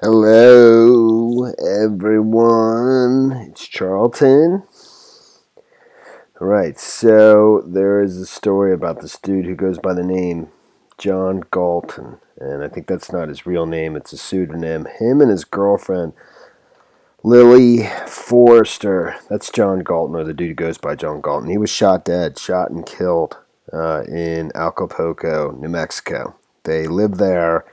Hello, everyone. It's Charlton. Alright, so there is a story about this dude who goes by the name John Galton. And I think that's not his real name, it's a pseudonym. Him and his girlfriend, Lily Forrester. That's John Galton, or the dude who goes by John Galton. He was shot dead, shot and killed in Acapulco, New Mexico. They live there.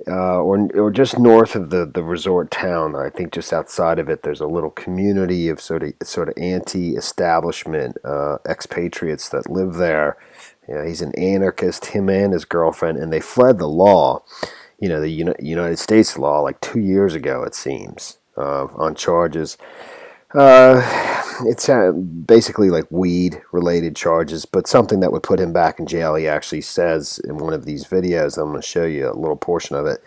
Or just north of the resort town. I think just outside of it, there's a little community of sort of anti-establishment expatriates that live there. He's an anarchist, him and his girlfriend, and they fled the law. The United States law, like 2 years ago, it seems, on charges. It's basically like weed-related charges, but something that would put him back in jail. He actually says in one of these videos, I'm going to show you a little portion of it,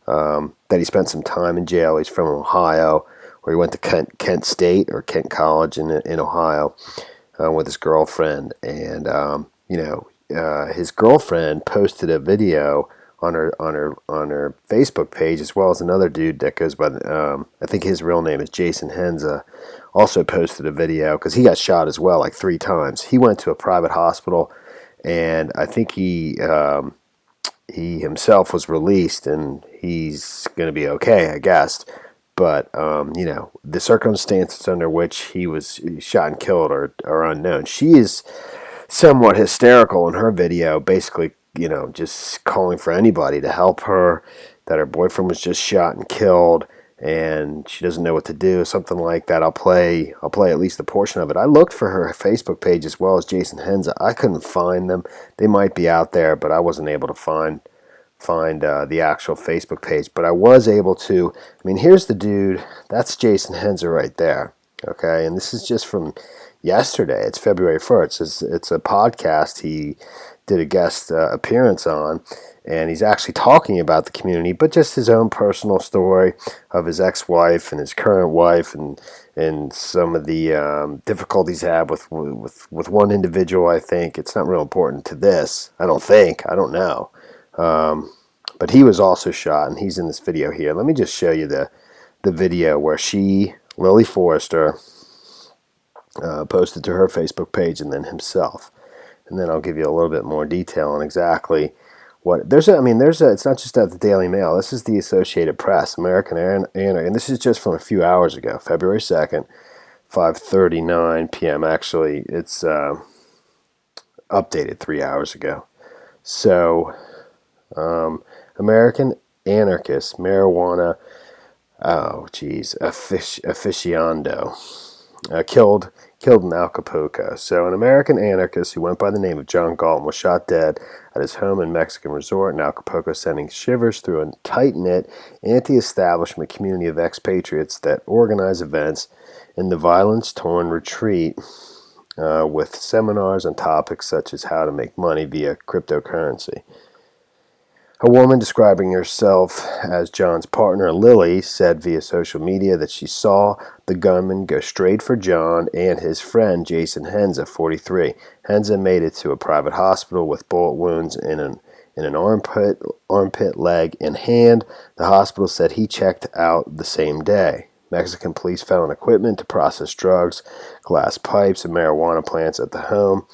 that he spent some time in jail. He's from Ohio, where he went to Kent State or Kent College in Ohio with his girlfriend. And, his girlfriend posted a video on her Facebook page, as well as another dude that goes by I think his real name is Jason Henza, also posted a video because he got shot as well, like 3 times. He went to a private hospital, and I think he himself was released, and he's going to be okay, I guess. But the circumstances under which he was shot and killed are unknown. She is somewhat hysterical in her video, basically, just calling for anybody to help her, that her boyfriend was just shot and killed, and she doesn't know what to do, something like that. I'll play at least a portion of it. I looked for her Facebook page as well as Jason Henza. I couldn't find them. They might be out there, but I wasn't able to find the actual Facebook page. But I was able to. I mean, here's the dude. That's Jason Henza right there. Okay, and this is just from yesterday. It's February 1st. It's a podcast he did a guest appearance on, and he's actually talking about the community, but just his own personal story of his ex-wife and his current wife, and some of the difficulties he had with one individual. I think it's not real important to this. I don't know. But he was also shot, and he's in this video here. Let me just show you the video where Lily Forrester, posted to her Facebook page, and then himself. And then I'll give you a little bit more detail on exactly what it's not just at the Daily Mail. This is the Associated Press, American Anarchist, and this is just from a few hours ago, February 2nd, 5:39 p.m. Actually, it's updated 3 hours ago. So, American Anarchist, marijuana, aficionado, killed in Acapulco. So an American anarchist who went by the name of John Galton was shot dead at his home in Mexican resort in Acapulco, sending shivers through a tight-knit, anti-establishment community of expatriates that organize events in the violence-torn retreat with seminars on topics such as how to make money via cryptocurrency. A woman describing herself as John's partner, Lily, said via social media that she saw the gunman go straight for John and his friend, Jason Henza, 43. Henza made it to a private hospital with bullet wounds in an armpit, leg, and hand. The hospital said he checked out the same day. Mexican police found equipment to process drugs, glass pipes, and marijuana plants at the home.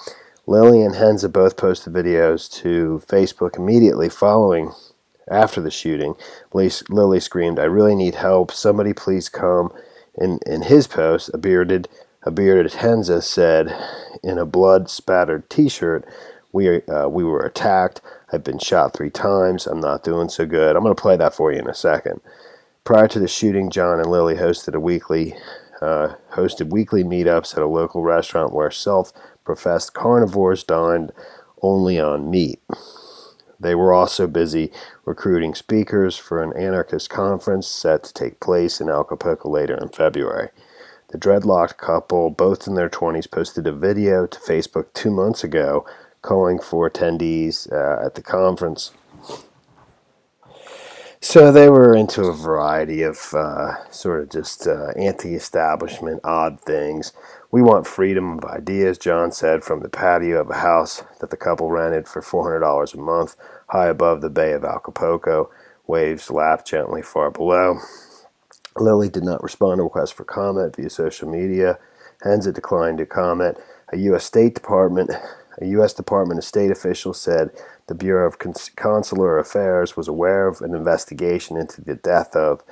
Lily and Henza both posted videos to Facebook immediately after the shooting. Lily screamed, "I really need help. Somebody please come." In his post, a bearded Henza said in a blood-spattered T-shirt, we were attacked. I've been shot 3 times. I'm not doing so good." I'm going to play that for you in a second. Prior to the shooting, John and Lily hosted weekly meetups at a local restaurant where self-professed carnivores dined only on meat. They were also busy recruiting speakers for an anarchist conference set to take place in Acapulco later in February. The dreadlocked couple, both in their 20s, posted a video to Facebook 2 months ago calling for attendees at the conference. So they were into a variety of sort of just anti-establishment, odd things. "We want freedom of ideas," John said from the patio of a house that the couple rented for $400 a month high above the bay of Acapulco. Waves lapped gently far below. Lilly did not respond to requests for comment via social media. Henza declined to comment. A U.S. Department of State official said the Bureau of Consular Affairs was aware of an investigation into the death of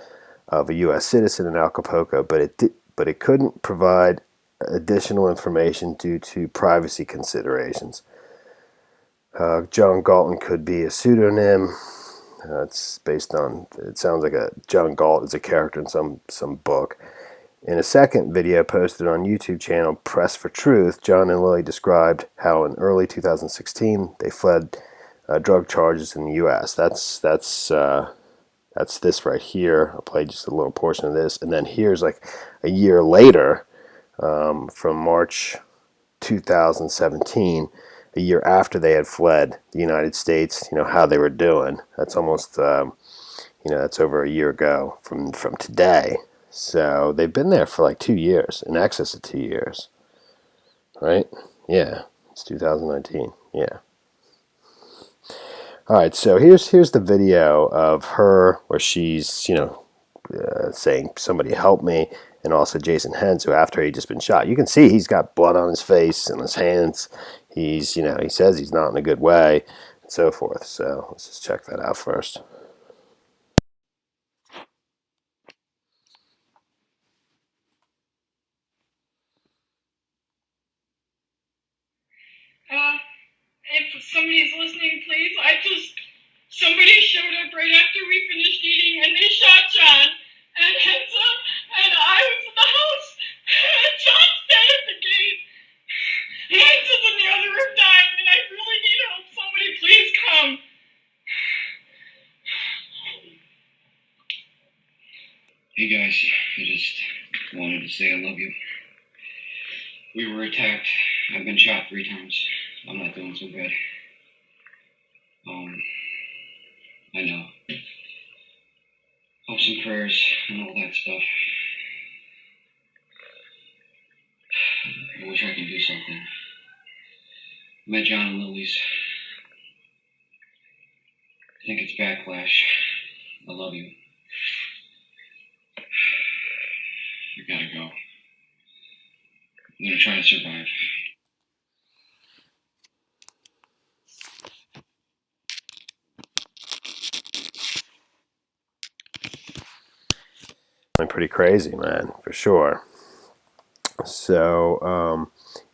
a U.S. citizen in Acapulco, but it couldn't provide additional information due to privacy considerations. John Galton could be a pseudonym. It's based on, it sounds like John Galt is a character in some book. In a second video posted on YouTube channel Press for Truth, John and Lilly described how in early 2016 they fled drug charges in the U.S. That's this right here. I'll play just a little portion of this, and then here's like a year later, from March 2017. A year after they had fled the United States, how they were doing. That's almost, that's over a year ago from today. So they've been there for like 2 years, in excess of 2 years, right? Yeah, it's 2019. Yeah. All right, so here's the video of her where she's, saying, "Somebody help me," and also Jason Hens, who after he'd just been shot, you can see he's got blood on his face and his hands. He's, he says he's not in a good way, and so forth. So let's just check that out first. If somebody's listening, please, somebody showed up right after we finished eating, and they shot John and Henza, and I was in the house, and John's dead at the gate. Henza's in the other room dying, and I really need help. Somebody please come. Hey guys, I just wanted to say I love you. We were attacked. I've been shot 3 times. I'm not doing so good. I know. Hopes and prayers and all that stuff. I wish I could do something. I met John and Lily's. I think it's backlash. I love you. I gotta go. I'm gonna try to survive. Pretty crazy, man, for sure. So,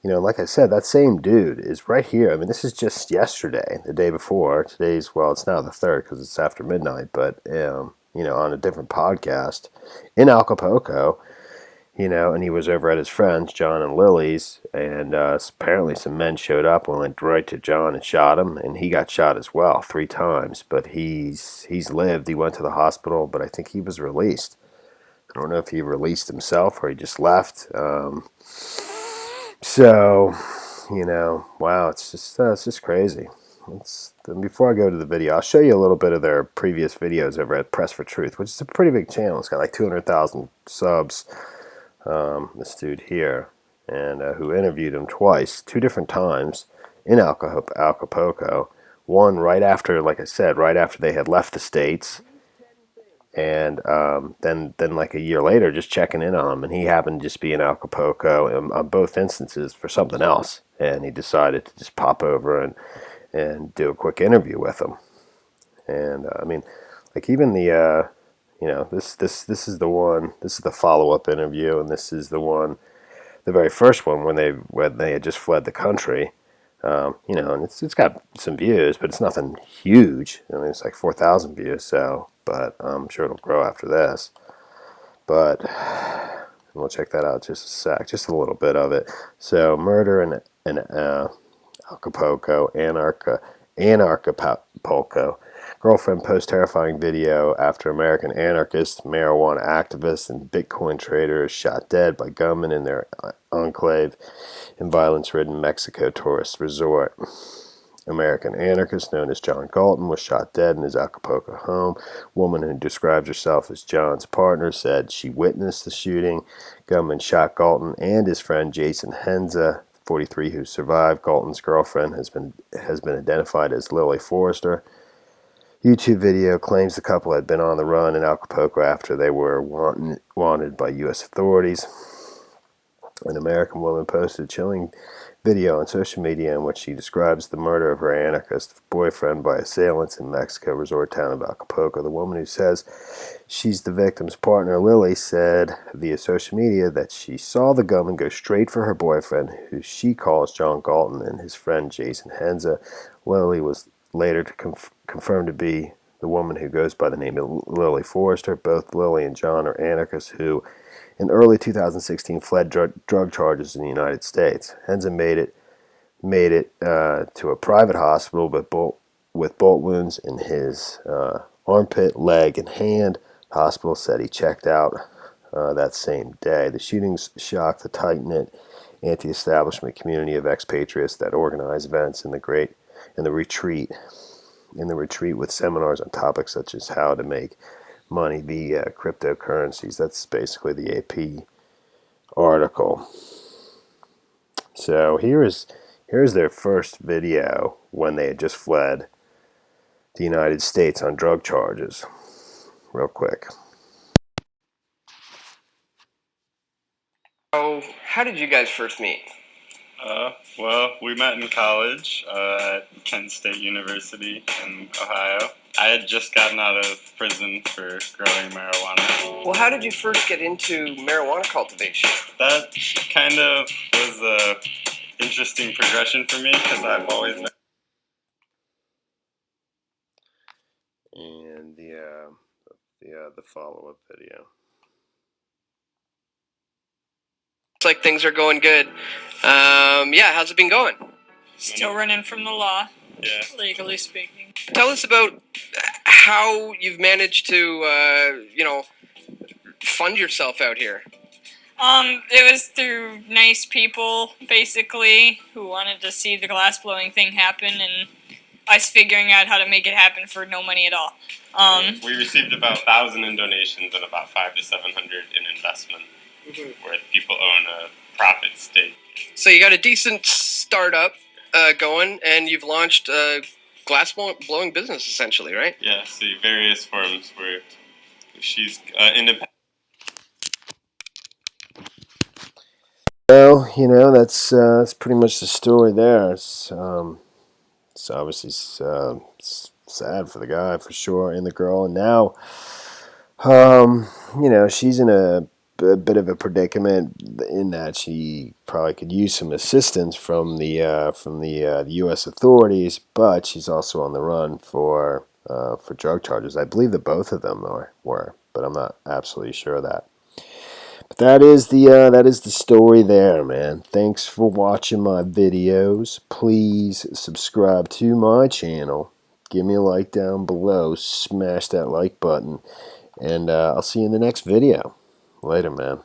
like I said, that same dude is right here. I mean, this is just yesterday, the day before. Today's, well, it's now the 3rd because it's after midnight, but, on a different podcast in Acapulco, and he was over at his friends, John and Lily's, and apparently some men showed up and went right to John and shot him, and he got shot as well 3 times, but he's lived. He went to the hospital, but I think he was released. I don't know if he released himself or he just left. So, wow, it's just crazy. Before I go to the video, I'll show you a little bit of their previous videos over at Press for Truth, which is a pretty big channel. It's got like 200,000 subs. This dude here, and who interviewed him twice, 2 different times in Acapulco. One right after, like I said, right after they had left the States. And then like a year later, just checking in on him, and he happened to just be in Acapulco on both instances for something else, and he decided to just pop over and do a quick interview with him. And I mean, like even the this is the one, this is the follow-up interview, and this is the very first one when they had just fled the country. And it's got some views, but it's nothing huge. I mean, it's like 4,000 views, so, but I'm sure it'll grow after this. But we'll check that out just a sec, just a little bit of it. So, murder in Acapulco, Anarchapulco. Girlfriend posts terrifying video after American anarchist, marijuana activist, and Bitcoin trader is shot dead by gunmen in their enclave in violence-ridden Mexico tourist resort. American anarchist known as John Galton was shot dead in his Acapulco home. Woman who describes herself as John's partner said she witnessed the shooting. Gunmen shot Galton and his friend Jason Henza, 43, who survived. Galton's girlfriend has been identified as Lily Forrester. YouTube video claims the couple had been on the run in Acapulco after they were wanted by U.S. authorities. An American woman posted a chilling video on social media in which she describes the murder of her anarchist boyfriend by assailants in Mexico resort town of Acapulco. The woman who says she's the victim's partner, Lily, said via social media that she saw the gunman go straight for her boyfriend, who she calls John Galton, and his friend Jason Henza. Lily was later confirmed to be the woman who goes by the name of Lily Forrester. Both Lily and John are anarchists who, in early 2016, fled drug charges in the United States. Henza made it to a private hospital with bolt wounds in his armpit, leg, and hand. The hospital said he checked out that same day. The shootings shocked the tight-knit anti-establishment community of expatriates that organize events in the retreat with seminars on topics such as how to make money via cryptocurrencies. That's basically the AP article. So here's their first video when they had just fled the United States on drug charges. Real quick. So, how did you guys first meet? Well, we met in college at Kent State University in Ohio. I had just gotten out of prison for growing marijuana. Well, how did you first get into marijuana cultivation? That kind of was a interesting progression for me because I've always been. And the follow-up video. It's like things are going good. Yeah, how's it been going? Still running from the law, Yeah. legally speaking. Tell us about how you've managed to, fund yourself out here. It was through nice people, basically, who wanted to see the glass blowing thing happen, and us figuring out how to make it happen for no money at all. We received about 1,000 in donations and about 500 to 700 in investment, where people own a profit stake. So you got a decent startup going, and you've launched a glass blowing business, essentially, right? Yeah, see various forms where she's independent. Well, that's pretty much the story there. It's obviously sad for the guy for sure, and the girl, and now, she's in a bit of a predicament in that she probably could use some assistance from the U.S. authorities, but she's also on the run for drug charges. I believe that both of them were, but I'm not absolutely sure of that. But that is the story there, man. Thanks for watching my videos. Please subscribe to my channel. Give me a like down below. Smash that like button. And I'll see you in the next video. Later, man.